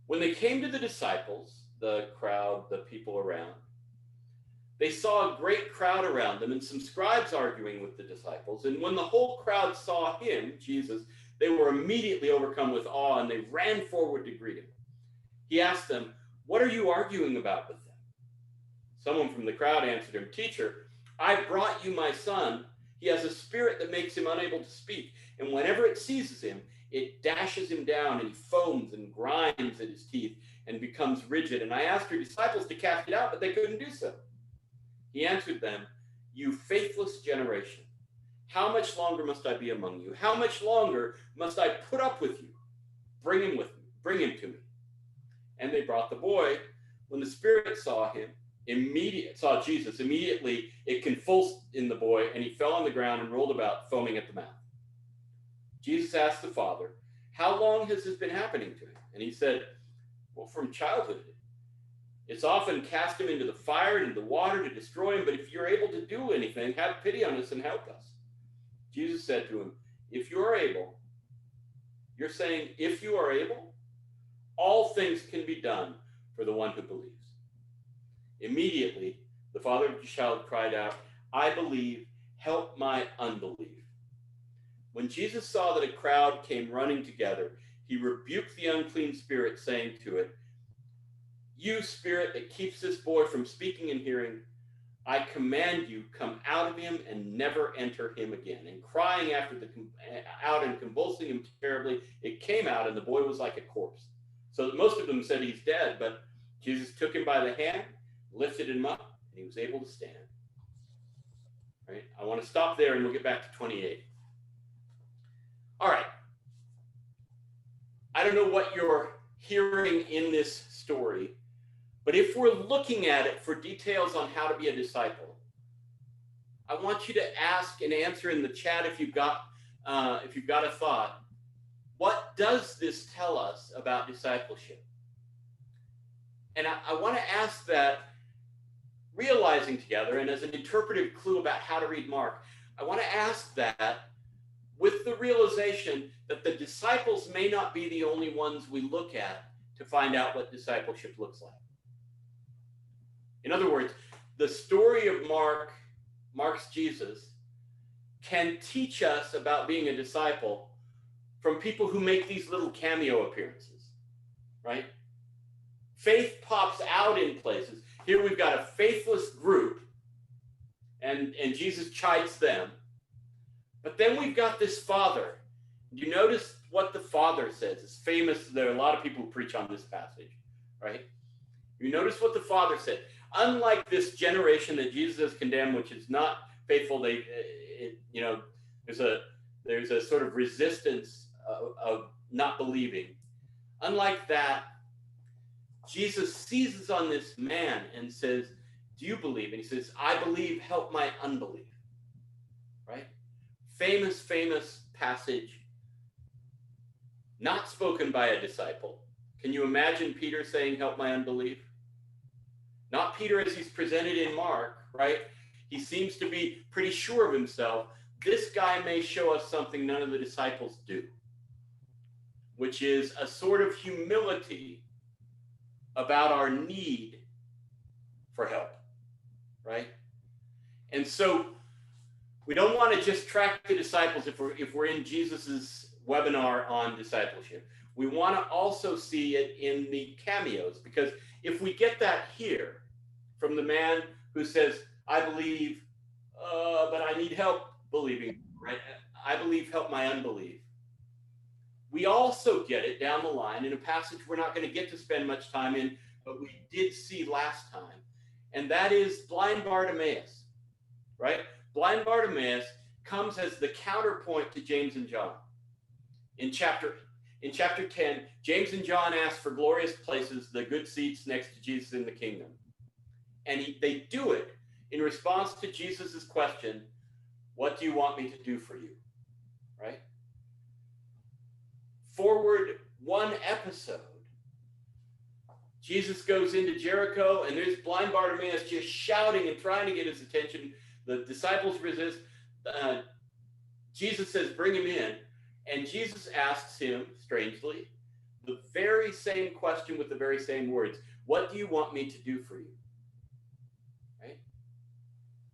When they came to the disciples, the crowd, the people around, they saw a great crowd around them and some scribes arguing with the disciples. And when the whole crowd saw him, Jesus, they were immediately overcome with awe and they ran forward to greet him. He asked them, "What are you arguing about with them?" Someone from the crowd answered him, "Teacher, I brought you my son. He has a spirit that makes him unable to speak. And whenever it seizes him, it dashes him down and he foams and grinds at his teeth and becomes rigid. And I asked your disciples to cast it out, but they couldn't do so." He answered them, "You faithless generation, how much longer must I be among you? How much longer must I put up with you? Bring him with me. Bring him to me." And they brought the boy. When the spirit saw Jesus, immediately it convulsed in the boy, and he fell on the ground and rolled about, foaming at the mouth. Jesus asked the father, "How long has this been happening to him?" And he said, "Well, from childhood. It's often cast him into the fire and into the water to destroy him, but if you're able to do anything, have pity on us and help us." Jesus said to him, "If you are able," you're saying, "If you are able," all things can be done for the one who believes. Immediately, the father of the child cried out, "I believe, help my unbelief." When Jesus saw that a crowd came running together, he rebuked the unclean spirit, saying to it, "You spirit that keeps this boy from speaking and hearing, I command you, come out of him and never enter him again." And crying out and convulsing him terribly, it came out, and the boy was like a corpse. So that most of them said he's dead, but Jesus took him by the hand, lifted him up, and he was able to stand. All right, I want to stop there and we'll get back to 28. All right. I don't know what you're hearing in this story, but if we're looking at it for details on how to be a disciple, I want you to ask and answer in the chat if you've got a thought. What does this tell us about discipleship? And I want to ask that, realizing together, and as an interpretive clue about how to read Mark, I want to ask that with the realization that the disciples may not be the only ones we look at to find out what discipleship looks like. In other words, the story of Mark's Jesus, can teach us about being a disciple from people who make these little cameo appearances, right? Faith pops out in places. Here we've got a faithless group, and Jesus chides them. But then we've got this father. You notice what the father says. It's famous. There are a lot of people who preach on this passage, right? You notice what the father said. Unlike this generation that Jesus has condemned, which is not faithful, there's a sort of resistance of not believing. Unlike that, Jesus seizes on this man and says, "Do you believe?" And he says, "I believe, help my unbelief." Right? Famous passage, not spoken by a disciple. Can you imagine Peter saying, "Help my unbelief"? Not Peter as he's presented in Mark, right? He seems to be pretty sure of himself. This guy may show us something none of the disciples do, which is a sort of humility about our need for help, right? And so we don't want to just track the disciples if we're in Jesus's webinar on discipleship. We want to also see it in the cameos, because if we get that here from the man who says, "I believe, but I need help believing," right? "I believe, help my unbelief." We also get it down the line in a passage we're not going to get to spend much time in, but we did see last time. And that is blind Bartimaeus, right? Blind Bartimaeus comes as the counterpoint to James and John. In chapter 10, James and John ask for glorious places, the good seats next to Jesus in the kingdom. And they do it in response to Jesus's question, "What do you want me to do for you?" Right? Forward one episode, Jesus goes into Jericho, and there's blind Bartimaeus just shouting and trying to get his attention. The disciples resist. Jesus says, "Bring him in." And Jesus asks him, strangely, the very same question with the very same words. What do you want me to do for you? Right?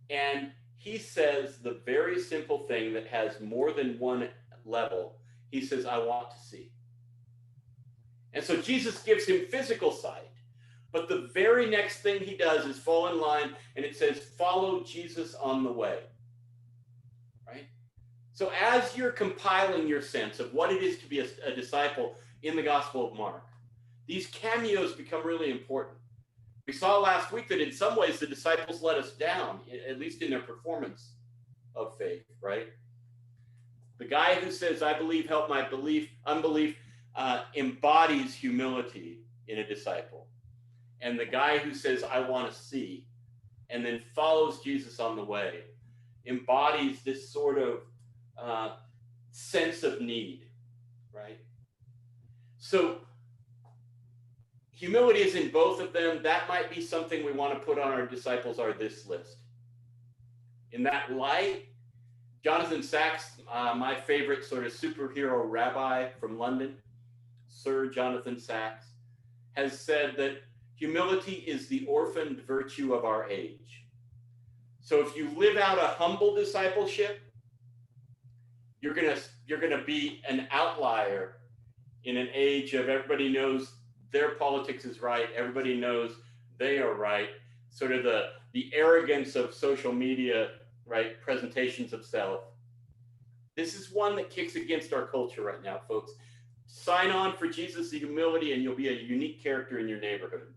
And he says the very simple thing that has more than one level. He says, I want to see. And so Jesus gives him physical sight. But the very next thing he does is fall in line, and it says, follow Jesus on the way. Right? So as you're compiling your sense of what it is to be a disciple in the Gospel of Mark, these cameos become really important. We saw last week that in some ways the disciples let us down, at least in their performance of faith, right? The guy who says, I believe, help my unbelief, embodies humility in a disciple. And the guy who says, I want to see, and then follows Jesus on the way, embodies this sort of sense of need, right? So humility is in both of them. That might be something we want to put on our disciples or this list. In that light, Jonathan Sacks, my favorite sort of superhero rabbi from London, Sir Jonathan Sacks, has said that humility is the orphaned virtue of our age. So if you live out a humble discipleship, you're gonna be an outlier in an age of everybody knows their politics is right, everybody knows they are right, sort of the arrogance of social media, right, presentations of self. This is one that kicks against our culture right now, folks. Sign on for Jesus' humility and you'll be a unique character in your neighborhood.